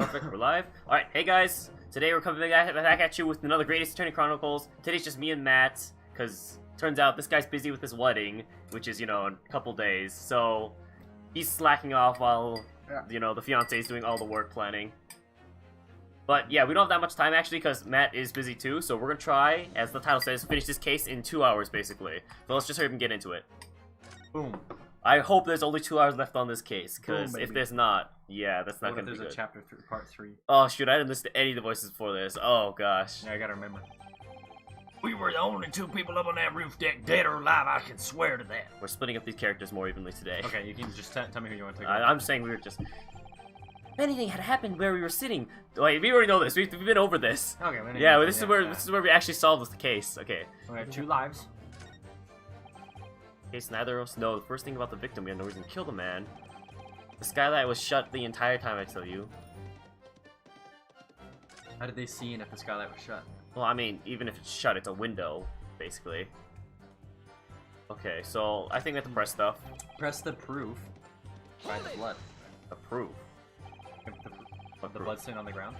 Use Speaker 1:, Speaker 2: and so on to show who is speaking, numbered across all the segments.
Speaker 1: Perfect, we're live. Alright, hey guys. Today we're coming back at you with another Greatest Attorney Chronicles. Today's just me and Matt, because turns out this guy's busy with his wedding, which is, you know, in a couple days. So, he's slacking off while, you know, the fiancé's doing all the work planning. But yeah, we don't have that much time actually, because Matt is busy too. So we're going to try, as the title says, finish this case in 2 hours basically. So let's just hurry up and get into it.
Speaker 2: Boom.
Speaker 1: I hope there's only 2 hours left on this case, because if there's not, yeah, that's not going to be good.
Speaker 2: There's a chapter part 3.
Speaker 1: Oh shoot, I didn't listen to any of the voices before this. Oh gosh.
Speaker 2: Yeah, I gotta remember.
Speaker 3: We were the only 2 people up on that roof deck, dead or alive, I can swear to that.
Speaker 1: We're splitting up these characters more evenly today.
Speaker 2: Okay, you can just tell me who you want to take.
Speaker 1: I'm saying we were just... If anything had happened where we were sitting... Wait, we already know this. We've been over this.
Speaker 2: Okay,
Speaker 1: yeah, this is where we actually solved the case. Okay.
Speaker 2: We have 2 lives.
Speaker 1: In case neither of us know the first thing about the victim, we had no reason to kill the man. The skylight was shut the entire time, I tell you.
Speaker 2: How did they see if the skylight was shut?
Speaker 1: Well, I mean, even if it's shut, it's a window, basically. Okay, so I think we have to press stuff.
Speaker 2: Press the proof. Find the blood.
Speaker 1: Approve.
Speaker 2: The blood stain on the ground?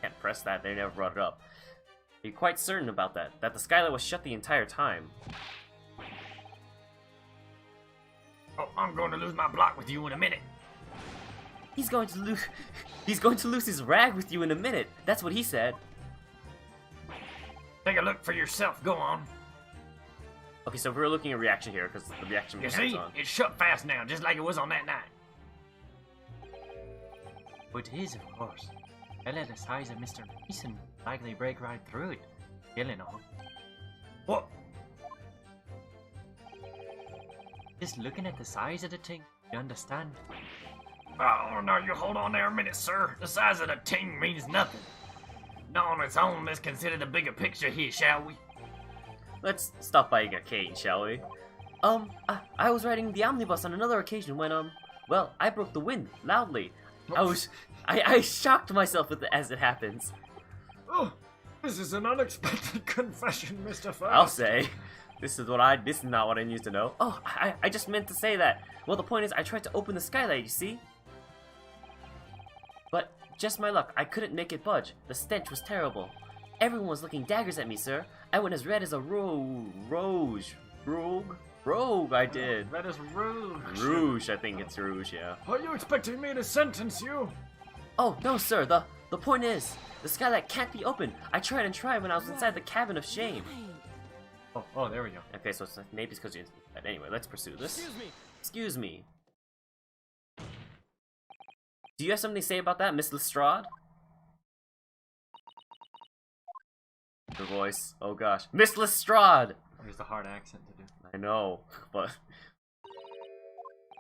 Speaker 1: Can't press that, they never brought it up. Are you quite certain about that? That the skylight was shut the entire time?
Speaker 3: Oh, I'm going to lose my block with you in a minute.
Speaker 1: He's going to lose his rag with you in a minute. That's what he said.
Speaker 3: Take a look for yourself, go on.
Speaker 1: Okay, so we're looking at reaction here, because the reaction
Speaker 3: You
Speaker 1: mechanic's
Speaker 3: see,
Speaker 1: on.
Speaker 3: it's shut fast now, just like it was on that night.
Speaker 2: It is, of course. Fella the size of Mr. Mason likely break right through it. Killing all.
Speaker 3: What?
Speaker 2: Just looking at the size of the thing, you understand?
Speaker 3: Oh, no, you hold on there a minute, sir. The size of the ting means nothing. Not on its own, let's consider the bigger picture here, shall we?
Speaker 1: Let's stop by a cane, shall we? I was riding the omnibus on another occasion when, well, I broke the wind, loudly. I shocked myself with it as it happens.
Speaker 4: Oh, this is an unexpected confession, Mr. First.
Speaker 1: I'll say. This is not what I need to know. Oh, I just meant to say that. Well, the point is, I tried to open the skylight, you see? But, just my luck, I couldn't make it budge. The stench was terrible. Everyone was looking daggers at me, sir. I went as red as a rogue, I did.
Speaker 4: Red as rouge.
Speaker 1: Rouge, I think it's rouge, yeah.
Speaker 4: Are you expecting me to sentence you?
Speaker 1: Oh, no, sir, the point is, the skylight can't be opened. I tried and tried when I was inside the cabin of shame.
Speaker 2: Oh, there we go.
Speaker 1: Okay, so it's maybe it's because you... Anyway, let's pursue this. Excuse me. Do you have something to say about that, Miss Lestrade? Her voice. Oh gosh. Miss Lestrade!
Speaker 2: There's the hard accent to do.
Speaker 1: I know, but...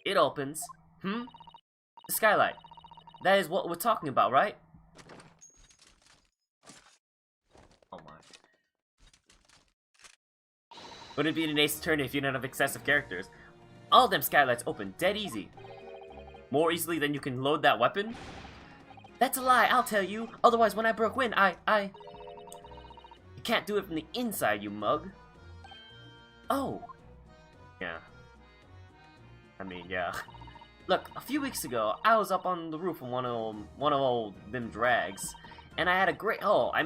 Speaker 1: It opens. The skylight. That is what we're talking about, right?
Speaker 2: Oh my.
Speaker 1: Wouldn't be an Ace Attorney if you didn't have excessive characters. All them skylights open dead easy. More easily than you can load that weapon? That's a lie, I'll tell you. Otherwise, when I broke wind, You can't do it from the inside, you mug. Oh. Yeah. I mean, yeah. Look, a few weeks ago, I was up on the roof of one of them drags, and I had a great I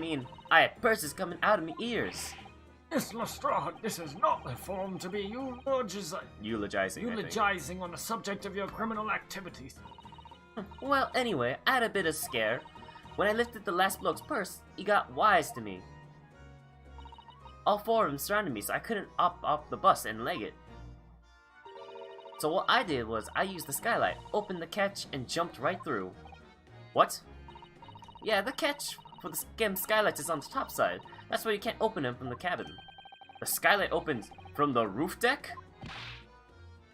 Speaker 1: had purses coming out of my ears.
Speaker 4: Miss Lestrade, this is not the forum to be
Speaker 1: Eulogizing
Speaker 4: on the subject of your criminal activities.
Speaker 1: Well, anyway, I had a bit of scare. When I lifted the last bloke's purse, he got wise to me. All 4 of them surrounded me, so I couldn't up off the bus and leg it. So what I did was, I used the skylight, opened the catch, and jumped right through. What? Yeah, the catch for the skylight is on the top side. That's why you can't open them from the cabin. The skylight opens from the roof deck?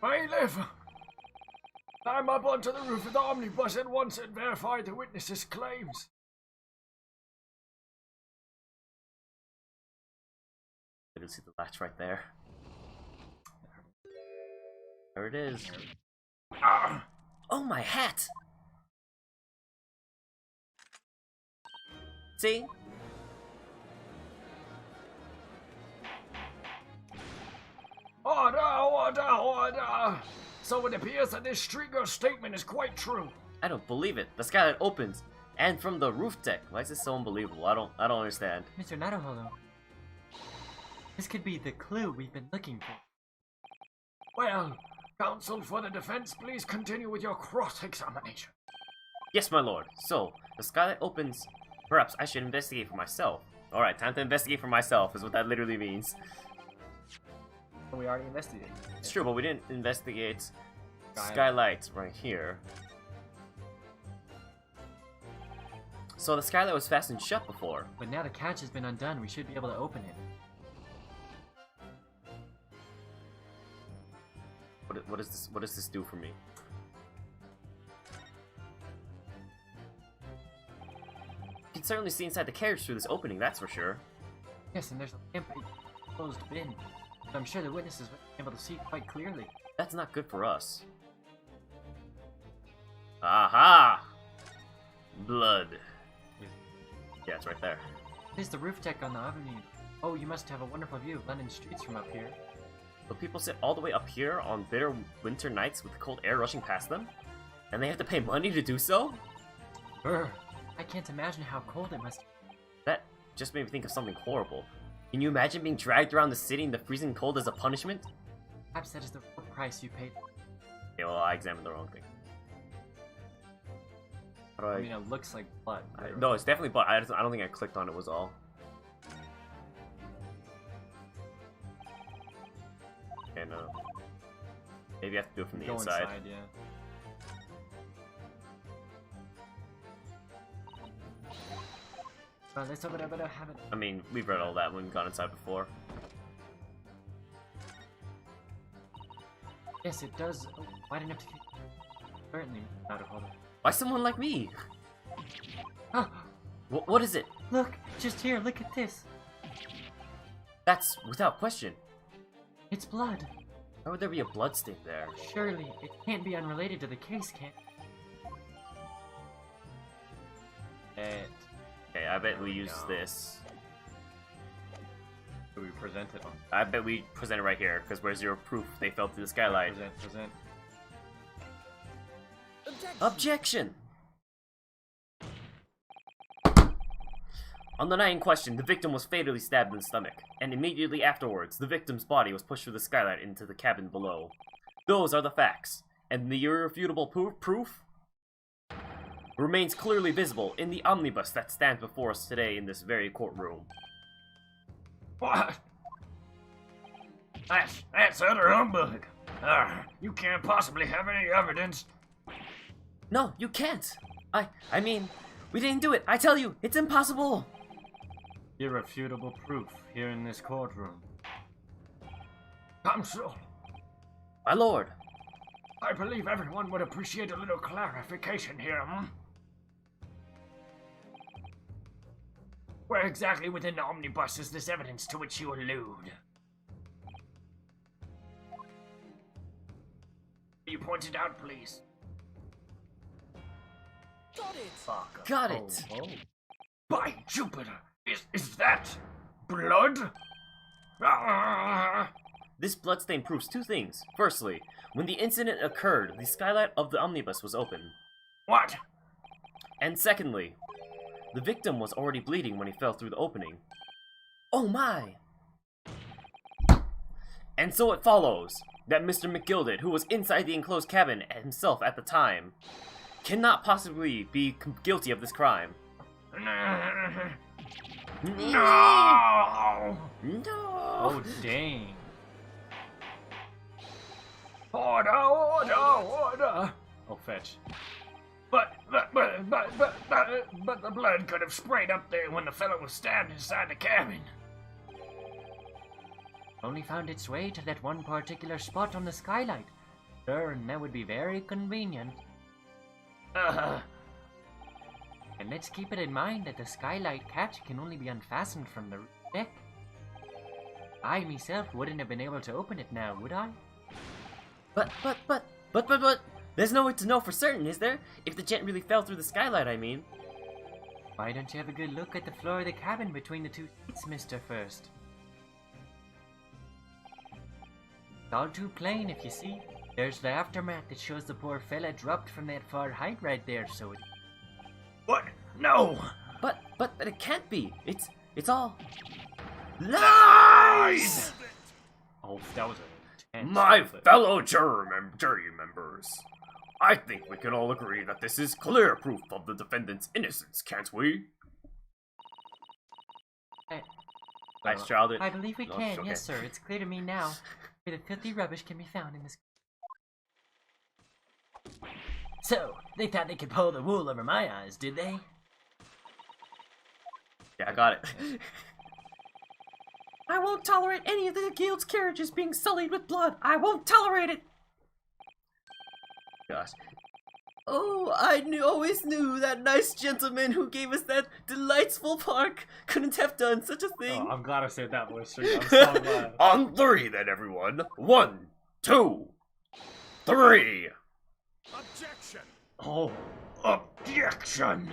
Speaker 4: Bailiff! Climb up onto the roof of the omnibus at once and verify the witness's claims.
Speaker 1: I can see the latch right there. There it is. Oh, my hat! See?
Speaker 4: Order, order, order! So it appears that this Stringer statement is quite true.
Speaker 1: I don't believe it. The skylight opens, and from the roof deck. Why is this so unbelievable? I don't understand.
Speaker 2: Mr. Naruholo, this could be the clue we've been looking for.
Speaker 4: Well, counsel for the defense, please continue with your cross-examination.
Speaker 1: Yes, my lord. So, the skylight opens. Perhaps I should investigate for myself. Alright, time to investigate for myself is what that literally means.
Speaker 2: We already investigated.
Speaker 1: It's true, but we didn't investigate skylights right here. So the skylight was fastened shut before.
Speaker 2: But now the catch has been undone, we should be able to open it.
Speaker 1: What does this do for me? You can certainly see inside the carriage through this opening, that's for sure.
Speaker 2: Yes, and there's a lamp closed bin. But I'm sure the witnesses will be able to see quite clearly.
Speaker 1: That's not good for us. Aha! Blood. Yeah, it's right there.
Speaker 2: There's the roof deck on the avenue. Oh, you must have a wonderful view of London streets from up here.
Speaker 1: So people sit all the way up here on bitter winter nights with cold air rushing past them? And they have to pay money to do so?
Speaker 2: Brr. I can't imagine how cold it must be.
Speaker 1: That just made me think of something horrible. Can you imagine being dragged around the city in the freezing cold as a punishment?
Speaker 2: Perhaps that is the real price you paid.
Speaker 1: Okay, well, I examined the wrong thing. How do
Speaker 2: I mean, it looks like blood.
Speaker 1: no, it's definitely blood. I don't think I clicked on it was all. And maybe I have to do it from the
Speaker 2: Go
Speaker 1: inside.
Speaker 2: yeah. Let's open it, have it.
Speaker 1: I mean, we've read all that when we've gone inside before.
Speaker 2: Yes, it does. Oh, why didn't it? Certainly not a hold.
Speaker 1: Why someone like me?
Speaker 2: Ah,
Speaker 1: What is it?
Speaker 2: look, just here. Look at this.
Speaker 1: That's without question.
Speaker 2: It's blood.
Speaker 1: How would there be a bloodstain there?
Speaker 2: Surely it can't be unrelated to the case, can it?
Speaker 1: Okay, I bet we use
Speaker 2: go.
Speaker 1: this.
Speaker 2: Do we present it on?
Speaker 1: I bet we present it right here, because where's your proof they fell through the skylight?
Speaker 2: Present.
Speaker 1: Objection! On the night in question, the victim was fatally stabbed in the stomach, and immediately afterwards, the victim's body was pushed through the skylight into the cabin below. Those are the facts, and the irrefutable proof remains clearly visible in the omnibus that stands before us today in this very courtroom.
Speaker 3: What? That's utter humbug. You can't possibly have any evidence.
Speaker 1: No, you can't! I mean, we didn't do it, I tell you, it's impossible!
Speaker 2: Irrefutable proof here in this courtroom.
Speaker 4: Counsel,
Speaker 1: My lord,
Speaker 4: I believe everyone would appreciate a little clarification here,
Speaker 3: Where exactly within the omnibus is this evidence to which you allude? Will you point it out, please?
Speaker 5: Got it!
Speaker 3: Fuck.
Speaker 1: got it!
Speaker 3: By Jupiter! Is that blood?
Speaker 1: This bloodstain proves two things. Firstly, when the incident occurred, the skylight of the omnibus was open.
Speaker 3: What?
Speaker 1: And secondly, the victim was already bleeding when he fell through the opening. Oh my! And so it follows that Mr. McGilded, who was inside the enclosed cabin himself at the time, cannot possibly be guilty of this crime.
Speaker 3: No!
Speaker 1: No!
Speaker 2: Oh, dang.
Speaker 4: Order, order, order!
Speaker 2: Oh, fetch.
Speaker 3: But the blood could have sprayed up there when the fellow was stabbed inside the cabin.
Speaker 2: Only found its way to that one particular spot on the skylight. Sure, and that would be very convenient. And let's keep it in mind that the skylight catch can only be unfastened from the deck. I myself wouldn't have been able to open it now, would I?
Speaker 1: But, there's no way to know for certain, is there? If the gent really fell through the skylight, I mean.
Speaker 2: Why don't you have a good look at the floor of the cabin between the two seats, mister, first? It's all too plain if you see. There's the aftermath that shows the poor fella dropped from that far height right there, so
Speaker 3: What? No!
Speaker 1: But it can't be. It's all
Speaker 3: Lies!
Speaker 2: oh, that was a tense
Speaker 1: my
Speaker 2: moment.
Speaker 1: fellow jury members. I think we can all agree that this is clear proof of the defendant's innocence, can't we? Nice child.
Speaker 2: I believe we
Speaker 1: No,
Speaker 2: can,
Speaker 1: okay.
Speaker 2: yes, sir. It's clear to me now where the filthy rubbish can be found in this. So, they thought they could pull the wool over my eyes, did they?
Speaker 1: Yeah, I got it. I won't tolerate any of the guild's carriages being sullied with blood. I won't tolerate it. Gosh. Oh, always knew that nice gentleman who gave us that delightful park couldn't have done such a thing.
Speaker 2: I'm glad I said that voice for you. I'm so glad.
Speaker 1: On three, then, everyone. 1, 2, 3.
Speaker 4: Objection!
Speaker 2: Oh,
Speaker 3: Objection!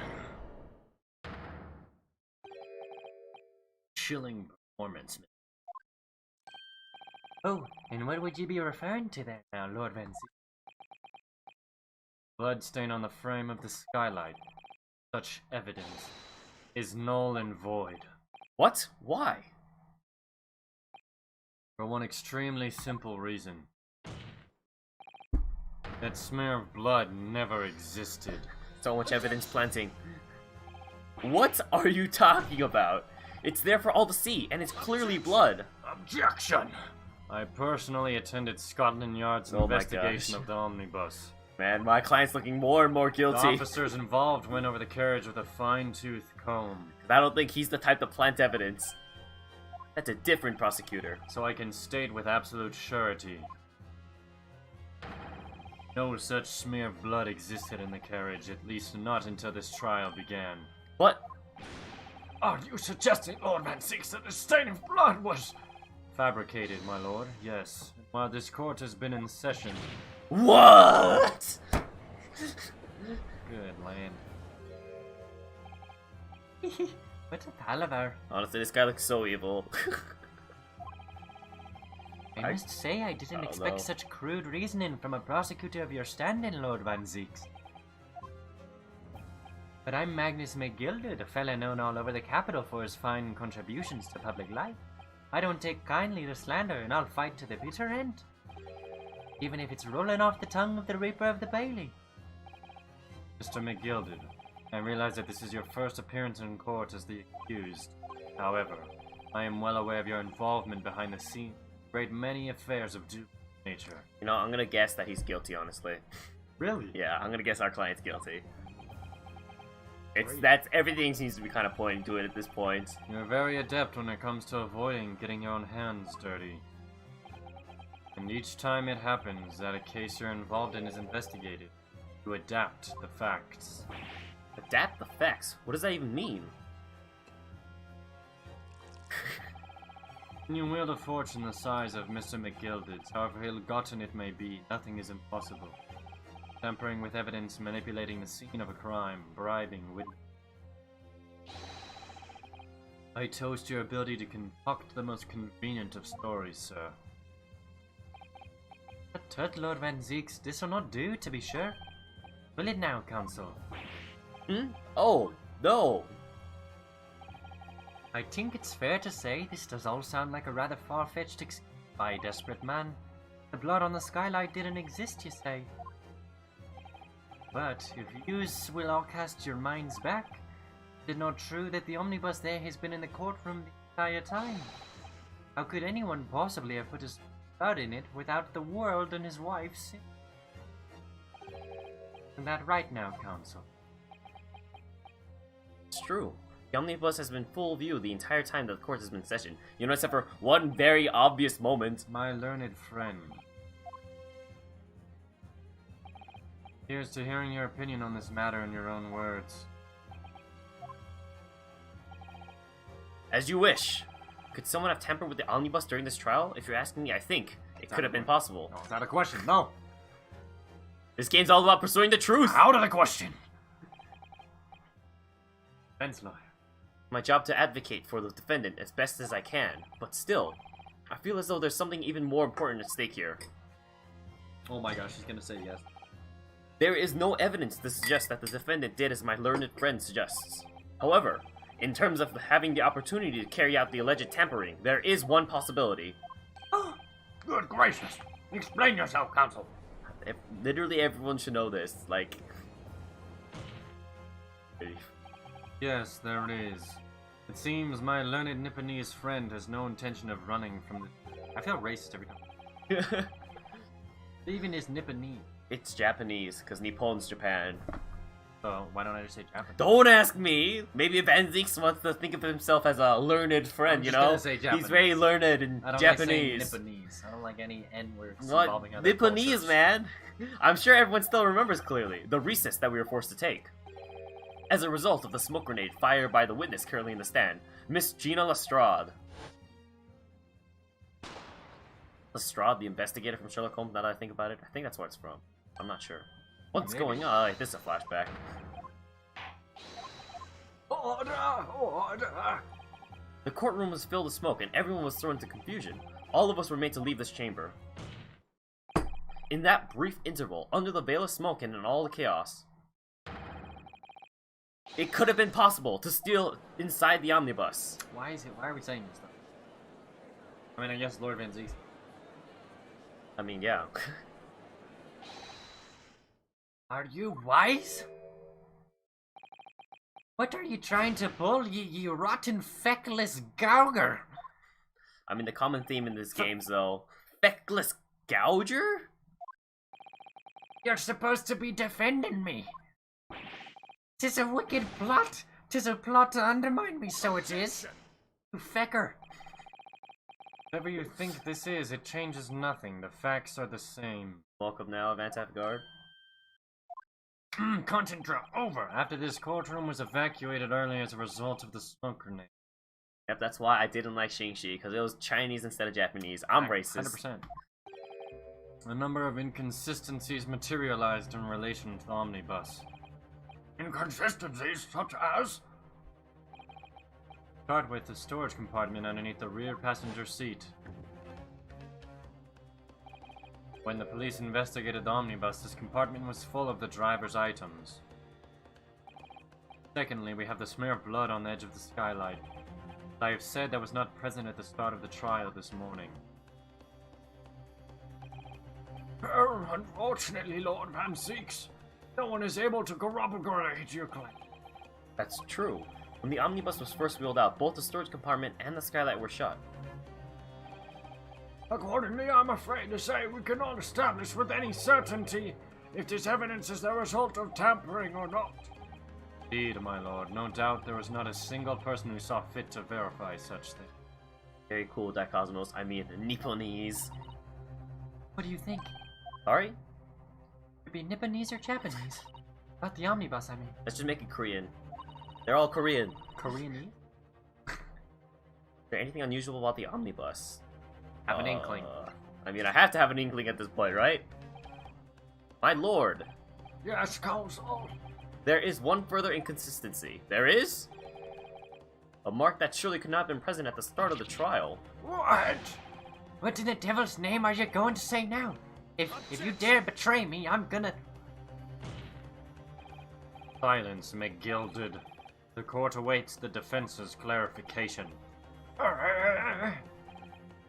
Speaker 2: chilling performance. Oh, and what would you be referring to there now, Lord Van Zee? Bloodstain on the frame of the skylight. Such evidence is null and void.
Speaker 1: What? Why?
Speaker 2: For one extremely simple reason. That smear of blood never existed.
Speaker 1: So much evidence planting. What are you talking about? It's there for all to see, and it's clearly blood.
Speaker 3: Objection!
Speaker 2: I personally attended Scotland Yard's
Speaker 1: Oh my
Speaker 2: investigation
Speaker 1: gosh.
Speaker 2: of the omnibus.
Speaker 1: Man, my client's looking more and more
Speaker 2: The
Speaker 1: guilty.
Speaker 2: officers involved went over the carriage with a fine-tooth comb,
Speaker 1: I don't think he's the type to plant evidence. That's a different prosecutor.
Speaker 2: so I can state with absolute surety. No such smear of blood existed in the carriage, at least not until this trial began.
Speaker 1: What?
Speaker 4: Are you suggesting, Lord Van Six, that the stain of blood was...
Speaker 2: Fabricated, my lord, yes. While this court has been in session,
Speaker 1: What?
Speaker 2: good land. What's a palaver?
Speaker 1: Honestly, this guy looks so evil.
Speaker 2: I must say I didn't
Speaker 1: Oh,
Speaker 2: expect
Speaker 1: no.
Speaker 2: such crude reasoning from a prosecutor of your standing, Lord Van Zeeks. But I'm Magnus McGilded, a fella known all over the capital for his fine contributions to public life. I don't take kindly to slander, and I'll fight to the bitter end. Even if it's rolling off the tongue of the Reaper of the Bailey. Mr. McGilded, I realize that this is your first appearance in court as the accused. However, I am well aware of your involvement behind the scenes. Great many affairs of due nature.
Speaker 1: You know, I'm gonna guess that he's guilty, honestly.
Speaker 2: Really?
Speaker 1: Yeah, I'm gonna guess our client's guilty.
Speaker 2: Great.
Speaker 1: That's everything seems to be kind of pointing to it at this point.
Speaker 2: You're very adept when it comes to avoiding getting your own hands dirty. And each time it happens that a case you're involved in is investigated, you adapt the facts.
Speaker 1: Adapt the facts. What does that even mean?
Speaker 2: When you wield a fortune the size of Mr. McGilded's, however ill-gotten it may be, nothing is impossible. Tampering with evidence, manipulating the scene of a crime, bribing with... I toast your ability to concoct the most convenient of stories, sir. Tut, Lord Van Zeeks, this will not do, to be sure. Will it now, Counsel?
Speaker 1: Hmm? Oh, no.
Speaker 2: I think it's fair to say this does all sound like a rather far-fetched excuse by a desperate man. The blood on the skylight didn't exist, you say. But if yous will all cast your minds back, is it not true that the omnibus there has been in the courtroom the entire time? How could anyone possibly have put his blood in it without the world and his wife seeing? Isn't that right now, Counsel?
Speaker 1: It's true. The omnibus has been full view the entire time that the court has been in session. You know, except for one very obvious moment.
Speaker 2: My learned friend. Here's to hearing your opinion on this matter in your own words.
Speaker 1: As you wish. Could someone have tampered with the omnibus during this trial? If you're asking me, I think it could have been possible.
Speaker 2: No, it's not a question, no!
Speaker 1: This game's all about pursuing the truth.
Speaker 3: Out of the question!
Speaker 2: Defense lawyer.
Speaker 1: My job to advocate for the defendant as best as I can, but still, I feel as though there's something even more important at stake here.
Speaker 2: Oh my gosh, she's gonna say yes.
Speaker 1: There is no evidence to suggest that the defendant did as my learned friend suggests. However, in terms of having the opportunity to carry out the alleged tampering, there is one possibility.
Speaker 3: Good gracious! Explain yourself, counsel.
Speaker 1: Literally everyone should know this, like...
Speaker 2: Yes, there is. It seems my learned Nipponese friend has no intention of running from the... I feel racist every time. Even is Nipponese.
Speaker 1: It's Japanese, because Nippon's Japan.
Speaker 2: So why don't I just say Japanese?
Speaker 1: Don't ask me! Maybe Van Zeeks wants to think of himself as a learned friend,
Speaker 2: I'm
Speaker 1: you
Speaker 2: just
Speaker 1: know?
Speaker 2: gonna say Japanese.
Speaker 1: He's very learned in
Speaker 2: I don't
Speaker 1: Japanese.
Speaker 2: like saying Nipponese. I don't like any N-words
Speaker 1: What?
Speaker 2: involving other
Speaker 1: Nipponese,
Speaker 2: cultures.
Speaker 1: man! I'm sure everyone still remembers clearly the recess that we were forced to take. As a result of the smoke grenade fired by the witness currently in the stand, Miss Gina Lestrade. Lestrade, the investigator from Sherlock Holmes, now that I think about it. I think that's where it's from. I'm not sure. What's
Speaker 2: Maybe.
Speaker 1: going on? This is a flashback.
Speaker 4: Order! Order!
Speaker 1: The courtroom was filled with smoke and everyone was thrown into confusion. All of us were made to leave this chamber. In that brief interval, under the veil of smoke and in all the chaos, it could have been possible to steal inside the omnibus.
Speaker 2: Why are we saying this stuff? I mean, I guess Lord Van Zeeks.
Speaker 1: I mean, yeah.
Speaker 2: Are you wise? What are you trying to pull, you rotten feckless gouger?
Speaker 1: I mean, the common theme in these games, though, feckless gouger?
Speaker 2: You're supposed to be defending me. 'Tis a wicked plot. 'Tis a plot to undermine me, so it is. You fecker. Whatever you think this is, it changes nothing. The facts are the same.
Speaker 1: Welcome now, Vantaff Guard.
Speaker 2: Concentra, over. After this courtroom was evacuated early as a result of the smoke grenade.
Speaker 1: Yep, that's why I didn't like Shang-Chi, because it was Chinese instead of Japanese. I'm racist.
Speaker 2: 100%. A number of inconsistencies materialized in relation to the omnibus.
Speaker 4: Inconsistencies such as?
Speaker 2: Start with the storage compartment underneath the rear passenger seat. When the police investigated the omnibus, this compartment was full of the driver's items. Secondly, we have the smear of blood on the edge of the skylight. I have said that was not present at the start of the trial this morning.
Speaker 4: Unfortunately, Lord Van Zeeks, no one is able to corroborate your claim.
Speaker 1: That's true. When the omnibus was first wheeled out, both the storage compartment and the skylight were shut.
Speaker 4: Accordingly, I'm afraid to say we cannot establish with any certainty if this evidence is the result of tampering or not.
Speaker 2: Indeed, my lord. No doubt there was not a single person who saw fit to verify such things.
Speaker 1: Very cool, Dicosmos. I mean, Nipponese.
Speaker 2: What do you think?
Speaker 1: Sorry?
Speaker 2: Could be Nipponese or Japanese. About the omnibus, I mean.
Speaker 1: Let's just make it Korean. They're all Korean.
Speaker 2: Korean-y?
Speaker 1: Is there anything unusual about the omnibus?
Speaker 2: Have an inkling.
Speaker 1: I mean, I have to have an inkling at this point, right? My lord,
Speaker 4: Yes, counsel.
Speaker 1: there is one further inconsistency. There is? A mark that surely could not have been present at the start of the trial.
Speaker 4: What?
Speaker 2: What in the devil's name are you going to say now? If you dare betray me, I'm gonna... Silence, McGilded. The court awaits the defense's clarification.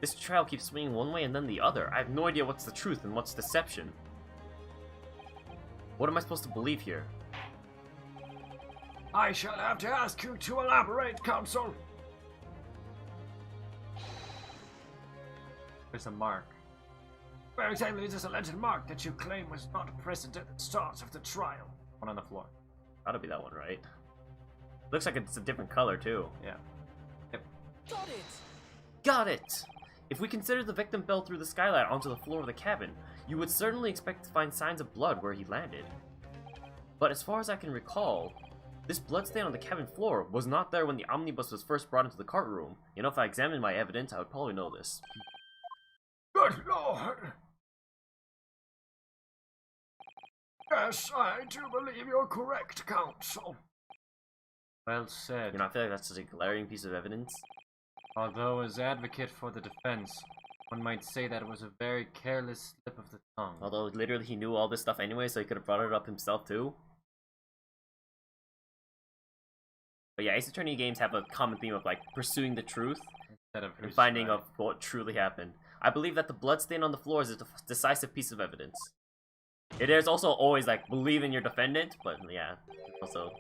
Speaker 1: This trial keeps swinging one way and then the other. I have no idea what's the truth and what's deception. What am I supposed to believe here?
Speaker 4: I shall have to ask you to elaborate, counsel.
Speaker 2: There's a mark.
Speaker 4: Where exactly is this alleged mark that you claim was not present at the start of the trial?
Speaker 2: One on the floor.
Speaker 1: Gotta be that one, right? Looks like it's a different color, too.
Speaker 2: Yeah. Yep.
Speaker 1: Got it! If we consider the victim fell through the skylight onto the floor of the cabin, you would certainly expect to find signs of blood where he landed. But as far as I can recall, this bloodstain on the cabin floor was not there when the omnibus was first brought into the cart room. You know, if I examined my evidence, I would probably know this.
Speaker 4: Good lord! Yes, I do believe you're correct, counsel.
Speaker 2: Well said.
Speaker 1: You know, I feel like that's such a glaring piece of evidence.
Speaker 2: Although as advocate for the defense, One might say that it was a very careless slip of the tongue.
Speaker 1: Although literally he knew all this stuff anyway, so he could have brought it up himself too. But yeah, Ace Attorney games have a common theme of like pursuing the truth
Speaker 2: Instead of
Speaker 1: and
Speaker 2: who's
Speaker 1: finding
Speaker 2: right.
Speaker 1: of what truly happened. I believe that the bloodstain on the floor is a decisive piece of evidence. It is also always like believe in your defendant, but yeah, also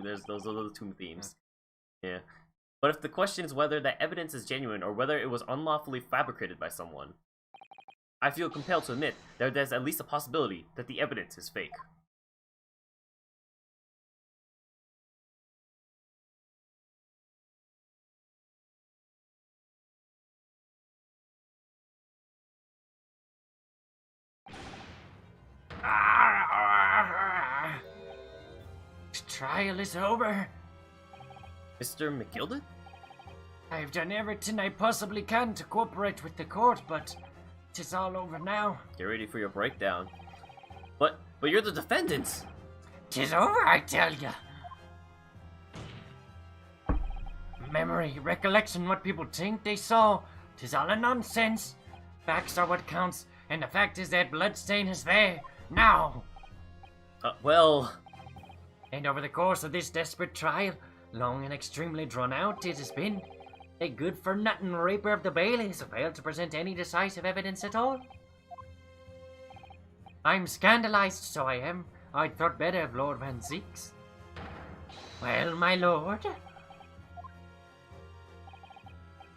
Speaker 1: there's those are the two themes. Yeah. But if the question is whether the evidence is genuine or whether it was unlawfully fabricated by someone, I feel compelled to admit that there's at least a possibility that the evidence is fake.
Speaker 3: This trial is over.
Speaker 1: Mr. McGilded?
Speaker 3: I've done everything I possibly can to cooperate with the court, but it is all over now.
Speaker 1: Get ready for your breakdown. But you're the defendants!
Speaker 3: Tis over, I tell ya. Memory, recollection, what people think they saw, tis all a nonsense. Facts are what counts, and the fact is that bloodstain is there, now.
Speaker 1: Well...
Speaker 3: And over the course of this desperate trial, long and extremely drawn out it has been, a good-for-nothing raper of the Baileys failed to present any decisive evidence at all. I'm scandalized, so I am. I'd thought better of Lord Van Zeeks. Well, my lord?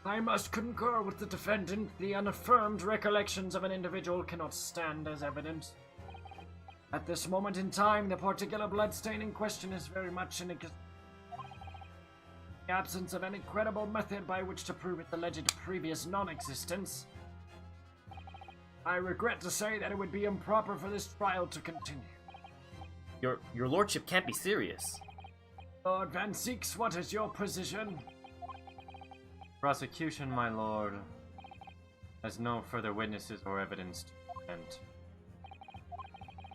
Speaker 4: I must concur with the defendant. The unaffirmed recollections of an individual cannot stand as evidence. At this moment in time, the particular bloodstain in question is very much in the absence of any credible method by which to prove its alleged previous non-existence. I regret to say that it would be improper for this trial to continue.
Speaker 1: Your lordship can't be serious.
Speaker 4: Lord Van Zeeks, what is your position?
Speaker 2: Prosecution, my lord, has no further witnesses or evidence to present.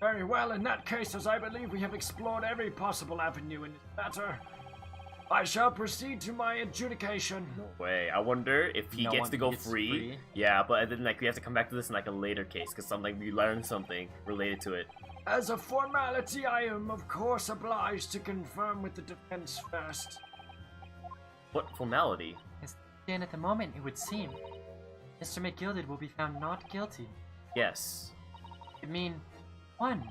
Speaker 4: Very well, in that case, as I believe we have explored every possible avenue in this matter, I shall proceed to my adjudication.
Speaker 1: Wait, I wonder if he
Speaker 2: No
Speaker 1: gets
Speaker 2: one
Speaker 1: to go
Speaker 2: gets
Speaker 1: free.
Speaker 2: free?
Speaker 1: Yeah, but then like we have to come back to this in like a later case because we learned something related to it.
Speaker 4: As a formality, I am of course obliged to confirm with the defense first.
Speaker 1: What formality?
Speaker 2: As then at the moment, it would seem, Mr. McGilded will be found not guilty.
Speaker 1: Yes.
Speaker 2: I mean, one.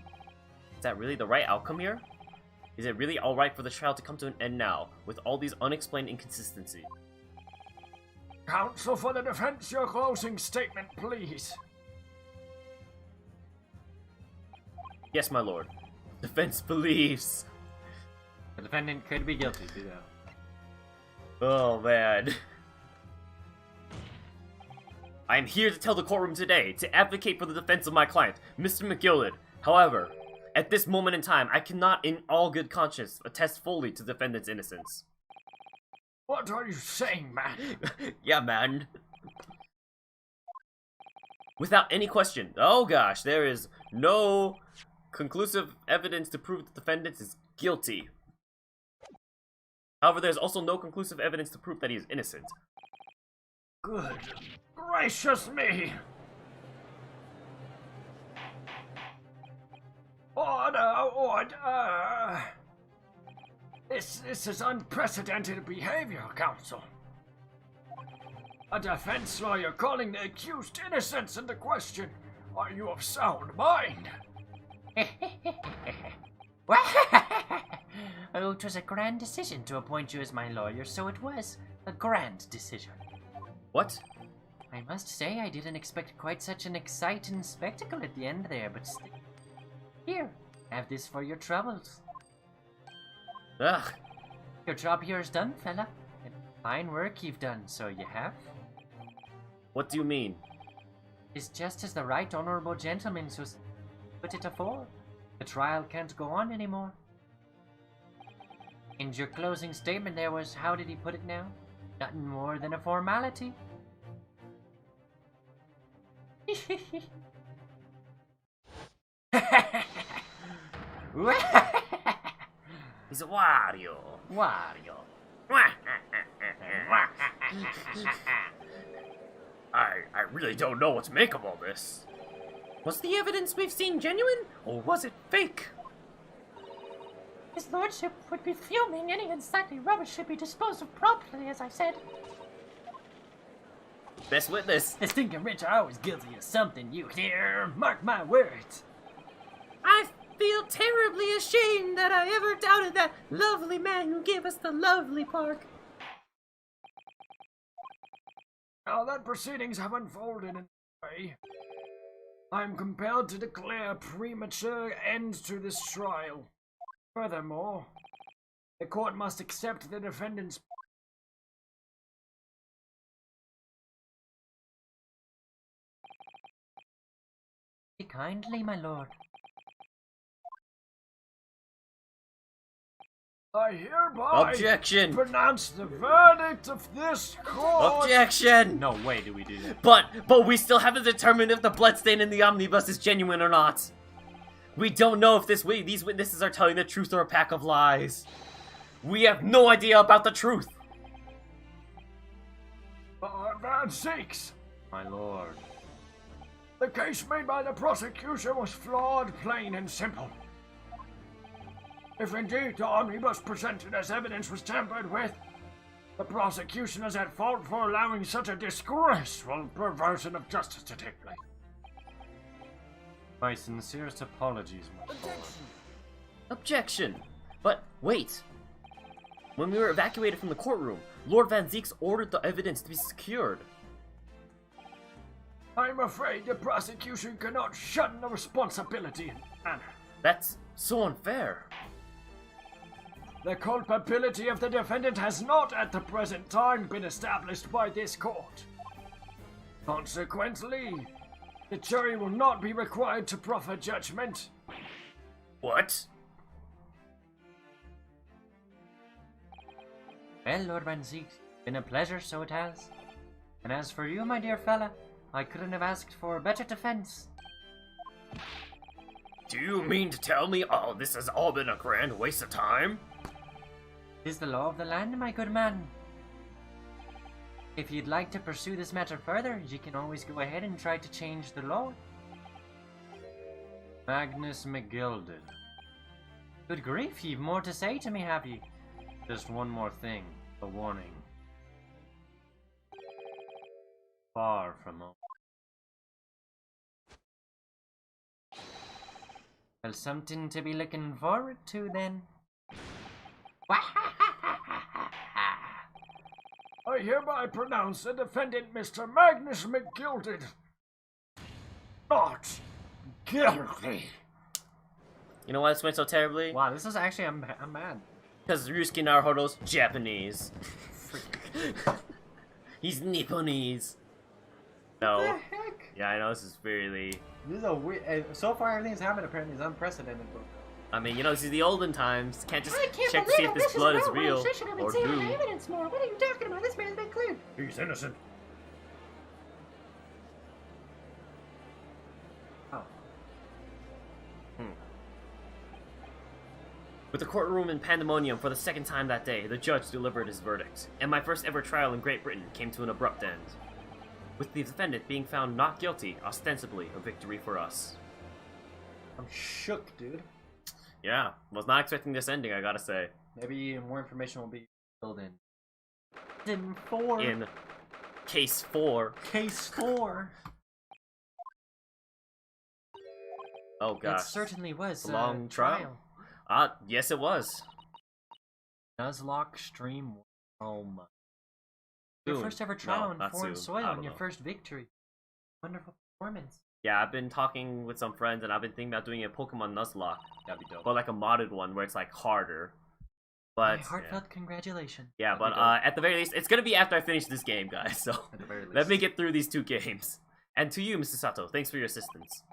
Speaker 1: Is that really the right outcome here? Is it really alright for the trial to come to an end now, with all these unexplained inconsistencies?
Speaker 4: Counsel for the defense, your closing statement, please.
Speaker 1: Yes, my lord. Defense believes.
Speaker 2: The defendant could be guilty, though.
Speaker 1: Oh, man. I am here to tell the courtroom today to advocate for the defense of my client, Mr. McGilded. However, at this moment in time, I cannot in all good conscience attest fully to the defendant's innocence.
Speaker 4: What are you saying, man?
Speaker 1: Yeah, man. Without any question, oh gosh, there is no conclusive evidence to prove the defendant is guilty. However, there's also no conclusive evidence to prove that he is innocent.
Speaker 4: Good gracious me! Order! This is unprecedented behavior, counsel. A defense lawyer calling the accused innocence into question. Are you of sound mind?
Speaker 3: Oh, it was a grand decision to appoint you as my lawyer, so it was a grand decision.
Speaker 1: What?
Speaker 3: I must say, I didn't expect quite such an exciting spectacle at the end there, but still. Here, have this for your troubles.
Speaker 1: Ugh.
Speaker 3: Your job here is done, fella. And fine work you've done, so you have.
Speaker 1: What do you mean?
Speaker 3: It's just as the right honorable gentleman who put it afore. The trial can't go on anymore. And your closing statement there was, how did he put it now? Nothing more than a formality.
Speaker 1: He's a Wario.
Speaker 3: Wario.
Speaker 1: I really don't know what to make of all this. Was the evidence we've seen genuine, or was it fake?
Speaker 5: His lordship would be fuming. Any unsightly rubbish should be disposed of promptly, as I said.
Speaker 1: Best witness.
Speaker 3: The stinking rich are always guilty of something, you hear? Mark my words.
Speaker 1: I feel terribly ashamed that I ever doubted that lovely man who gave us the lovely park.
Speaker 4: Now that proceedings have unfolded in this way, I am compelled to declare a premature end to this trial. Furthermore, the court must accept the defendant's
Speaker 2: Be kindly, my lord.
Speaker 4: I hereby
Speaker 1: Objection!
Speaker 4: pronounce the verdict of this court.
Speaker 1: Objection!
Speaker 2: No way do we do that.
Speaker 1: But we still haven't determined if the bloodstain in the omnibus is genuine or not. We don't know if these witnesses are telling the truth or a pack of lies. We have no idea about the truth.
Speaker 4: For God's sakes,
Speaker 2: My lord.
Speaker 4: the case made by the prosecution was flawed, plain and simple. If indeed the omnibus presented as evidence was tampered with, the prosecution is at fault for allowing such a disgraceful perversion of justice to take place.
Speaker 2: My sincerest apologies, my lord.
Speaker 1: Objection! But wait. When we were evacuated from the courtroom, Lord Van Zieks ordered the evidence to be secured.
Speaker 4: I'm afraid the prosecution cannot shun the responsibility in this manner.
Speaker 1: That's so unfair.
Speaker 4: The culpability of the defendant has not at the present time been established by this court. Consequently, the jury will not be required to proffer judgment.
Speaker 1: What?
Speaker 2: Well, Lord Van Zieks, been a pleasure, so it has. And as for you, my dear fella, I couldn't have asked for a better defense.
Speaker 1: Do you mean to tell me this has all been a grand waste of time?
Speaker 2: 'Tis the law of the land, my good man. If you'd like to pursue this matter further, you can always go ahead and try to change the law. Magnus McGilded. Good grief, you've more to say to me, have you? Just one more thing, a warning. Far from home. Well, something to be looking forward to then.
Speaker 4: I hereby pronounce the defendant, Mr. Magnus McGilded, not guilty.
Speaker 1: You know why this went so terribly?
Speaker 2: Wow, this is actually, I'm mad.
Speaker 1: Because Ryusuke Naruhodo's Japanese. He's Nipponese. No.
Speaker 5: Heck?
Speaker 1: Yeah, I know this is really...
Speaker 2: This is a weird, so far everything's happened apparently is unprecedented, bro.
Speaker 1: I mean, you know, this is the olden times. Can't just
Speaker 5: I can't
Speaker 1: check to
Speaker 5: believe
Speaker 1: see if this blood is
Speaker 5: no
Speaker 1: real
Speaker 5: They should have been
Speaker 1: or
Speaker 5: saving the
Speaker 1: do.
Speaker 5: evidence more. What are you talking about? This man's been cleared.
Speaker 4: He's innocent.
Speaker 2: Oh.
Speaker 1: With the courtroom in pandemonium for the second time that day, the judge delivered his verdict, and my first ever trial in Great Britain came to an abrupt end. With the defendant being found not guilty, ostensibly a victory for us.
Speaker 2: I'm shook, dude.
Speaker 1: Yeah, was not expecting this ending, I gotta say.
Speaker 2: Maybe more information will be filled in. In 4.
Speaker 1: In case 4.
Speaker 2: Case 4.
Speaker 1: Oh gosh.
Speaker 2: It certainly was
Speaker 1: a long trial. Yes it was.
Speaker 2: Nuzlocke Stream. Oh my. Your
Speaker 1: Soon.
Speaker 2: first ever trial
Speaker 1: No,
Speaker 2: on
Speaker 1: not
Speaker 2: foreign
Speaker 1: soon.
Speaker 2: soil
Speaker 1: I don't
Speaker 2: and your
Speaker 1: know.
Speaker 2: first victory. Wonderful performance.
Speaker 1: Yeah, I've been talking with some friends and I've been thinking about doing a Pokemon Nuzlocke.
Speaker 2: That'd be dope.
Speaker 1: But like a modded one where it's like harder. But
Speaker 2: My heartfelt congratulations.
Speaker 1: yeah,
Speaker 2: That'd be
Speaker 1: but
Speaker 2: dope.
Speaker 1: at the very least, it's gonna be after I finish this game, guys. So
Speaker 2: At the very least.
Speaker 1: let me get through these 2 games. And to you, Mr. Sato, thanks for your assistance.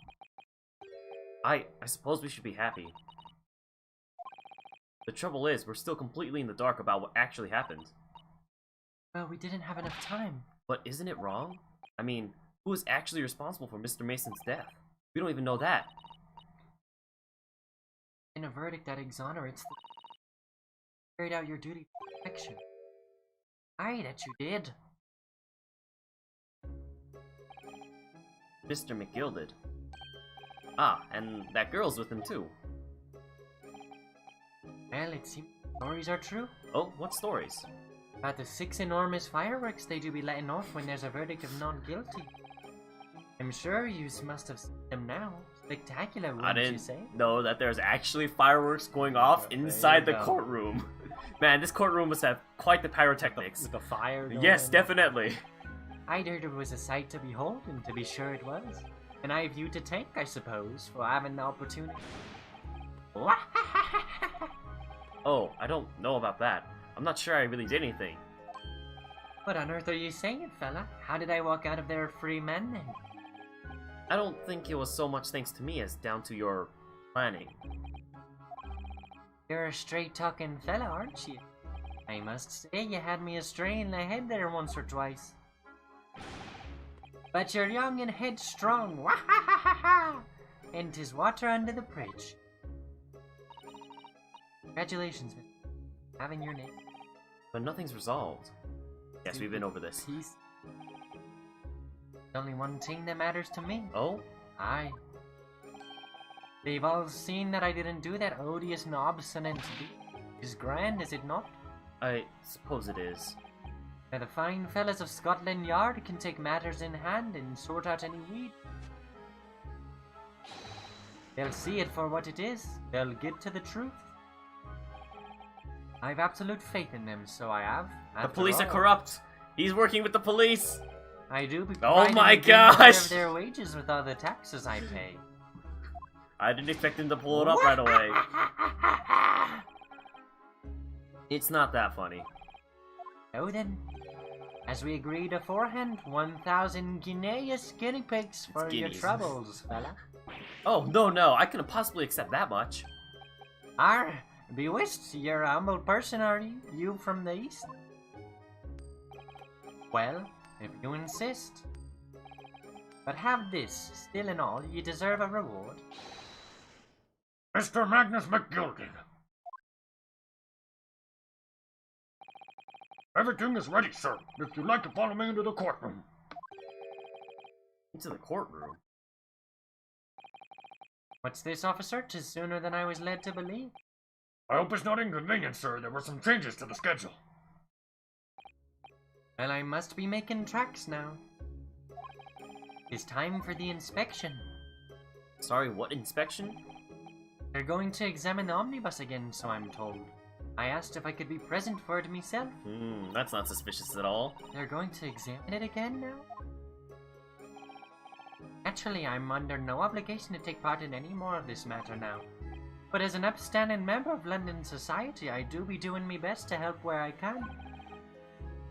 Speaker 1: I suppose we should be happy. The trouble is, we're still completely in the dark about what actually happened.
Speaker 2: Well, we didn't have enough time.
Speaker 1: But isn't it wrong? I mean, who is actually responsible for Mr. Mason's death? We don't even know that.
Speaker 2: In a verdict that exonerates the... carried out your duty of protection. Aye, that you did.
Speaker 1: Mr. McGilded. Ah, and that girl's with him too.
Speaker 2: Well, it seems stories are true.
Speaker 1: Oh, what stories?
Speaker 2: About the 6 enormous fireworks they do be letting off when there's a verdict of not guilty. I'm sure you must have seen them now. Spectacular,
Speaker 1: I
Speaker 2: wouldn't you
Speaker 1: didn't
Speaker 2: say?
Speaker 1: know that there's actually fireworks going off
Speaker 2: There you
Speaker 1: inside the
Speaker 2: go.
Speaker 1: courtroom. Man, this courtroom must have quite the pyrotechnics.
Speaker 2: With the fire going.
Speaker 1: Yes, definitely.
Speaker 2: I'd heard it was a sight to behold, and to be sure it was. And I have you to thank, I suppose, for having the opportunity.
Speaker 1: Oh, I don't know about that. I'm not sure I really did anything.
Speaker 2: What on earth are you saying, fella? How did I walk out of there a free man then?
Speaker 1: I don't think it was so much thanks to me as down to your planning.
Speaker 2: You're a straight-talking fella, aren't you? I must say you had me astray in the head there once or twice. But you're young and headstrong, wahahaha! And 'tis water under the bridge. Congratulations, Mr. Having your name.
Speaker 1: But nothing's resolved. Yes, we've been over this.
Speaker 2: Peace. There's only one thing that matters to me.
Speaker 1: Oh?
Speaker 2: Aye. They've all seen that I didn't do that odious and obstinate deed. It's grand, is it not?
Speaker 1: I suppose it is.
Speaker 2: Now the fine fellas of Scotland Yard can take matters in hand and sort out any weed. They'll see it for what it is. They'll get to the truth. I've absolute faith in them, so I have.
Speaker 1: The
Speaker 2: After
Speaker 1: police are
Speaker 2: all,
Speaker 1: corrupt! He's working with the police!
Speaker 2: I do be
Speaker 1: Oh
Speaker 2: providing
Speaker 1: my
Speaker 2: a good share
Speaker 1: gosh!
Speaker 2: of their wages with all the taxes I pay.
Speaker 1: I didn't expect him to pull it up right away. It's not that funny.
Speaker 2: Now then, as we agreed aforehand, 1,000 guineas guinea pigs for your
Speaker 1: guineas.
Speaker 2: troubles, fella.
Speaker 1: Oh, no, I couldn't possibly accept that much.
Speaker 2: Arr, be whist, you're a humble person, are you? You from the east? Well, if you insist. But have this, still in all, you deserve a reward.
Speaker 4: Mr. Magnus McGilded. Everything is ready, sir. If you'd like to follow me into the courtroom.
Speaker 1: Into the courtroom?
Speaker 2: What's this, officer? 'Tis sooner than I was led to believe.
Speaker 4: I hope it's not inconvenient, sir. There were some changes to the schedule.
Speaker 2: Well, I must be making tracks now. It's time for the inspection.
Speaker 1: Sorry, what inspection?
Speaker 2: They're going to examine the omnibus again, so I'm told. I asked if I could be present for it myself.
Speaker 1: That's not suspicious at all.
Speaker 2: They're going to examine it again now? Naturally, I'm under no obligation to take part in any more of this matter now. But as an upstanding member of London society, I do be doing my best to help where I can.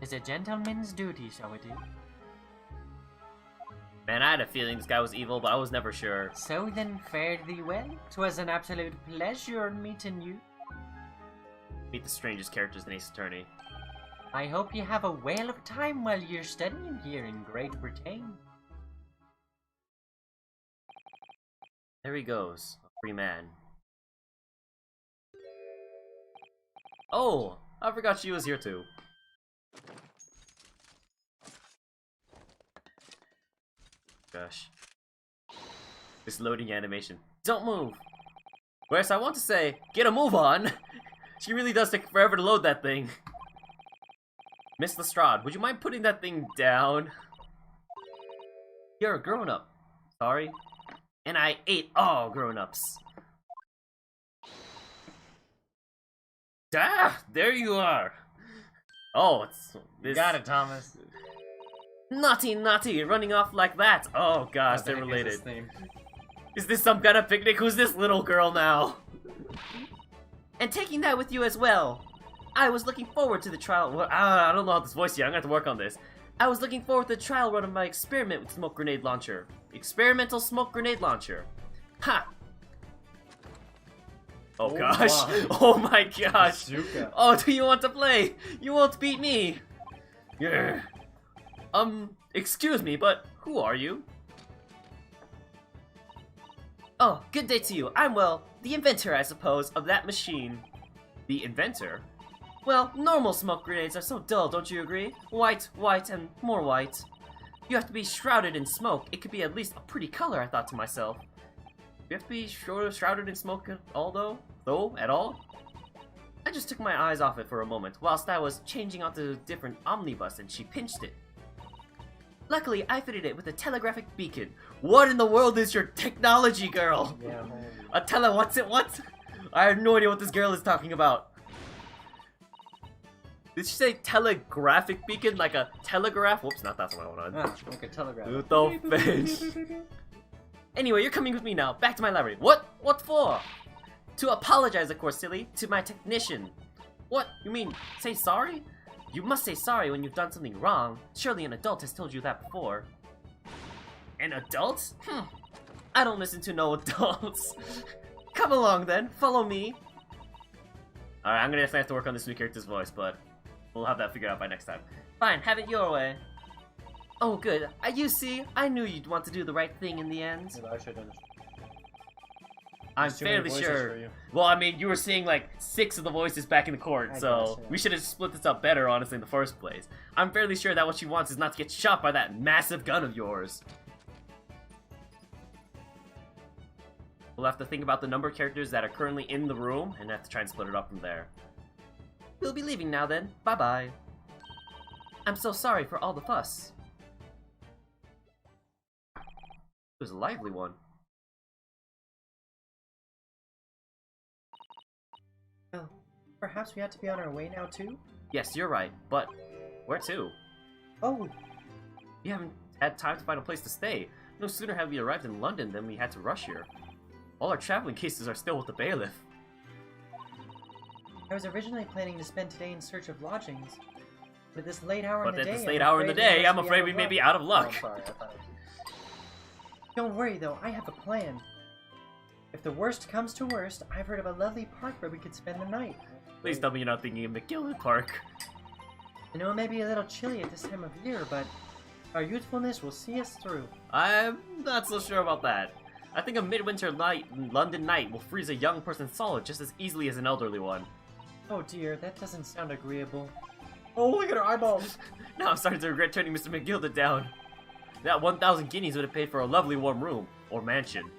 Speaker 2: It's a gentleman's duty, so it is.
Speaker 1: Man, I had a feeling this guy was evil, but I was never sure.
Speaker 2: So then, fare thee well. 'Twas an absolute pleasure meeting you.
Speaker 1: Meet the strangest characters in Ace Attorney.
Speaker 2: I hope you have a whale of a time while you're studying here in Great Britain.
Speaker 1: There he goes, a free man. Oh, I forgot she was here too. Gosh. This loading animation. Don't move! Whereas I want to say, get a move on! She really does take forever to load that thing. Miss Lestrade, would you mind putting that thing down? You're a grown-up. Sorry. And I ate all grown-ups. Ah, there you are. Oh, it's this.
Speaker 2: Got it, Thomas.
Speaker 1: Naughty, running off like that. Oh gosh, they're related. Is this some kind of picnic? Who's this little girl now? And taking that with you as well. I was looking forward to the trial. Well, I don't know how this voice yet. I'm gonna have to work on this. I was looking forward to the trial run of my experiment with smoke grenade launcher. Experimental smoke grenade launcher. Ha! Oh gosh.
Speaker 2: my.
Speaker 1: Oh my gosh.
Speaker 2: Bazooka.
Speaker 1: Oh, do you want to play? You won't beat me. Yeah. Excuse me, but who are you? Oh, good day to you. I'm, well, the inventor, I suppose, of that machine. The inventor? Well, normal smoke grenades are so dull, don't you agree? White, and more white. You have to be shrouded in smoke. It could be at least a pretty color, I thought to myself. You have to be shrouded in smoke at all, though? At all? I just took my eyes off it for a moment, whilst I was changing onto a different omnibus, and she pinched it. Luckily, I fitted it with a telegraphic beacon. What in the world is your technology, girl?
Speaker 6: Yeah.
Speaker 1: What's it? What? I have no idea what this girl is talking about. Did she say telegraphic beacon? Like a telegraph? Whoops, not that's what I want on.
Speaker 2: Ah, like a telegraph.
Speaker 1: What the fish? Anyway, you're coming with me now. Back to my library. What? What for? To apologize, of course, silly. To my technician. What? You mean, say sorry? You must say sorry when you've done something wrong. Surely an adult has told you that before. An adult? I don't listen to no adults. Come along then. Follow me. Alright, I'm gonna definitely have to work on this new character's voice, but we'll have that figured out by next time. Fine, have it your way. Oh, good. You see, I knew you'd want to do the right thing in the end.
Speaker 6: Yeah, but I should understand.
Speaker 1: I'm
Speaker 6: There's too many
Speaker 1: fairly
Speaker 6: voices
Speaker 1: sure.
Speaker 6: for you.
Speaker 1: Well, I mean, you were seeing like 6 of the voices back in the court,
Speaker 6: I
Speaker 1: so
Speaker 6: guess, yeah.
Speaker 1: we should have split this up better, honestly, in the first place. I'm fairly sure that what she wants is not to get shot by that massive gun of yours. We'll have to think about the number of characters that are currently in the room and have to try and split it up from there. We'll be leaving now then. Bye-bye. I'm so sorry for all the fuss. It was a lively one.
Speaker 6: Well, perhaps we had to be on our way now too?
Speaker 1: Yes, you're right, but where to?
Speaker 6: Oh,
Speaker 1: We haven't had time to find a place to stay. No sooner have we arrived in London than we had to rush here. All our traveling cases are still with the bailiff.
Speaker 6: I was originally planning to spend today in search of lodgings. But at this late hour
Speaker 1: But
Speaker 6: in the
Speaker 1: at
Speaker 6: day,
Speaker 1: this late hour in the day, I'm afraid we may be out of luck.
Speaker 6: Oh, I'm sorry, I thought it was... Don't worry though, I have a plan. If the worst comes to worst, I've heard of a lovely park where we could spend the night.
Speaker 1: Please tell me you're not thinking of McGillen Park.
Speaker 6: I know it may be a little chilly at this time of year, but our youthfulness will see us through.
Speaker 1: I'm not so sure about that. I think a midwinter London night will freeze a young person solid just as easily as an elderly one.
Speaker 6: Oh dear, that doesn't sound agreeable. Oh, look at her eyeballs!
Speaker 1: Now I'm starting to regret turning Mr. McGilda down. That 1,000 guineas would have paid for a lovely warm room, or mansion.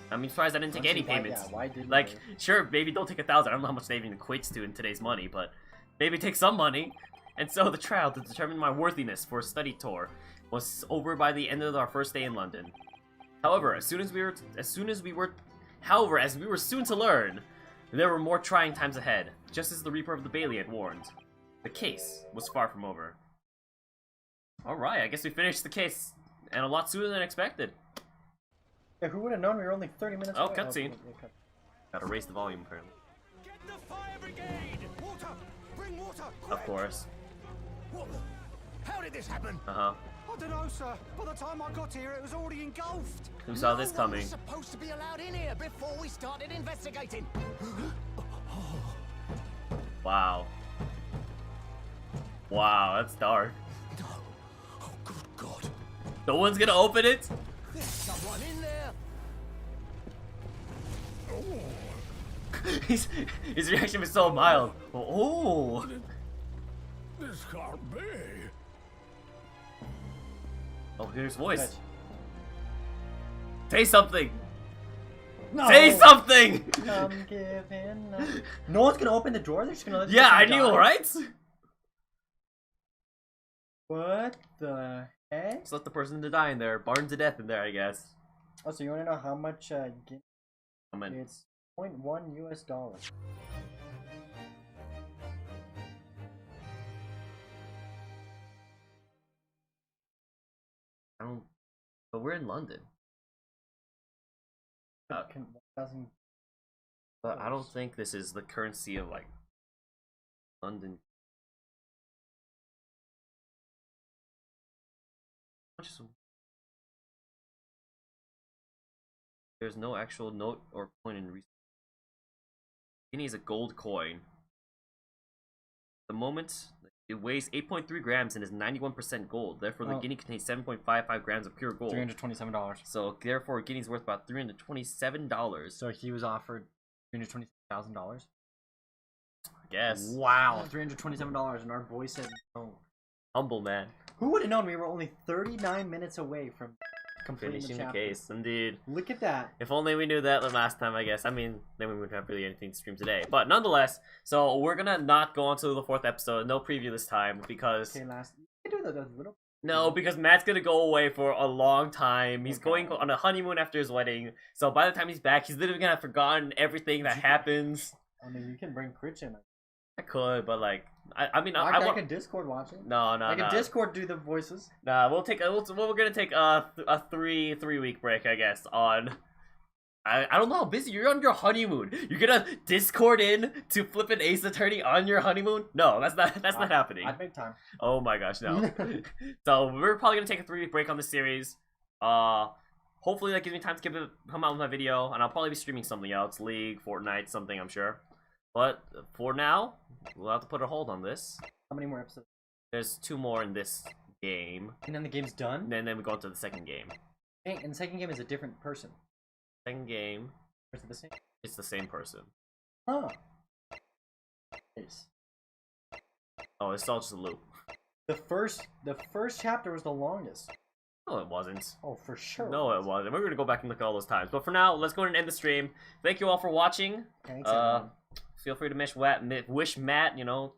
Speaker 1: I'm surprised I didn't take any payments.
Speaker 6: Yeah, why didn't
Speaker 1: Like,
Speaker 6: we?
Speaker 1: sure, maybe don't take 1,000. I don't know how much that even equates to in today's money, but maybe take some money. And so the trial to determine my worthiness for a study tour was over by the end of our first day in London. However, as we were soon to learn, there were more trying times ahead, just as the Reaper of the Bailey had warned. The case was far from over. Alright, I guess we finished the case, and a lot sooner than expected.
Speaker 6: Yeah, who would have known we were only 30 minutes
Speaker 1: Oh,
Speaker 6: away?
Speaker 1: cutscene.
Speaker 6: yeah, cut.
Speaker 1: Gotta raise the volume, apparently.
Speaker 7: Get the fire brigade! Water! Bring water!
Speaker 1: Of course.
Speaker 7: What the? How did this happen?
Speaker 1: Uh-huh.
Speaker 7: I don't know, sir. By the time I got here, it was already engulfed.
Speaker 1: Who saw this
Speaker 7: No one
Speaker 1: coming?
Speaker 7: was supposed to be allowed in here before we started investigating.
Speaker 1: Wow. Wow, that's dark.
Speaker 7: No. Oh, good God.
Speaker 1: No one's gonna open it?
Speaker 7: There's someone in there.
Speaker 1: His reaction was so mild. Oh.
Speaker 7: This can't be.
Speaker 1: Oh, here's voice.
Speaker 6: Good.
Speaker 1: Say something.
Speaker 6: No!
Speaker 1: Say something.
Speaker 6: Come give in. No one's gonna open the door. They're just gonna let. the
Speaker 1: Yeah, I
Speaker 6: person
Speaker 1: knew,
Speaker 6: die?
Speaker 1: right?
Speaker 6: What the heck?
Speaker 1: Just let the person to die in there, burned to death in there, I guess.
Speaker 6: Oh, so you wanna know how much?
Speaker 1: I mean,
Speaker 6: It's $0.1 US.
Speaker 1: I don't. But we're in London.
Speaker 6: 1,000.
Speaker 1: But I don't think this is the currency of like London. There's no actual note or coin in recent. Guinea is a gold coin. At the moment, it weighs 8.3 grams and is 91% gold. Therefore, the
Speaker 6: Oh.
Speaker 1: guinea contains 7.55 grams of pure gold.
Speaker 6: $327.
Speaker 1: So, therefore, guinea's worth about $327.
Speaker 6: So he was offered $327,000.
Speaker 1: I guess.
Speaker 6: Wow, $327, and our boy said no.
Speaker 1: Humble man.
Speaker 6: Who would have known we were only 39 minutes away from completing
Speaker 1: Finishing
Speaker 6: the
Speaker 1: the
Speaker 6: chapter?
Speaker 1: case, indeed.
Speaker 6: Look at that.
Speaker 1: If only we knew that the last time, I guess. I mean, then we wouldn't have really anything to stream today. But nonetheless, so we're gonna not go on to the 4th episode. No preview this time because
Speaker 6: Okay, last. You can do the little.
Speaker 1: no, because Matt's gonna go away for a long time. He's
Speaker 6: Okay.
Speaker 1: going on a honeymoon after his wedding. So by the time he's back, he's literally gonna have forgotten everything that happens.
Speaker 6: I mean, you can bring Critch in.
Speaker 1: I could, but like, I mean,
Speaker 6: I
Speaker 1: want.
Speaker 6: can Discord watch it.
Speaker 1: No,
Speaker 6: I can
Speaker 1: no.
Speaker 6: Discord do the voices.
Speaker 1: Nah, we're gonna take a 3-week break, I guess. On I don't know how busy you're on your honeymoon. You're gonna Discord in to flip an Ace Attorney on your honeymoon? No, that's not happening.
Speaker 6: I'd make time.
Speaker 1: Oh my gosh, no. So we're probably gonna take a 3-week break on the series. Hopefully that gives me time to come out with my video, and I'll probably be streaming something else, League, Fortnite, something, I'm sure. But for now, we'll have to put a hold on this.
Speaker 6: How many more episodes?
Speaker 1: There's 2 more in this game,
Speaker 6: And then the game's done.
Speaker 1: and then we go into the second game.
Speaker 6: Hey, and the second game is a different person.
Speaker 1: Second game,
Speaker 6: Or is it the same?
Speaker 1: it's the same person.
Speaker 6: Huh. Nice.
Speaker 1: Oh, it's all just a loop.
Speaker 6: The first chapter was the longest.
Speaker 1: No, it wasn't.
Speaker 6: Oh, for sure.
Speaker 1: No, it wasn't. We're gonna go back and look at all those times. But for now, let's go ahead and end the stream. Thank you all for watching.
Speaker 6: Thanks, everyone.
Speaker 1: Feel free to wish Matt,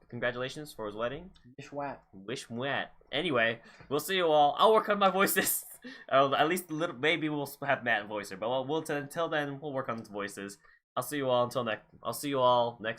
Speaker 1: congratulations for his wedding.
Speaker 6: Ishwat.
Speaker 1: Wish Matt. Anyway, we'll see you all. I'll work on my voices. At least a little. Maybe we'll have Matt voice her. But until then, we'll work on his voices. I'll see you all next.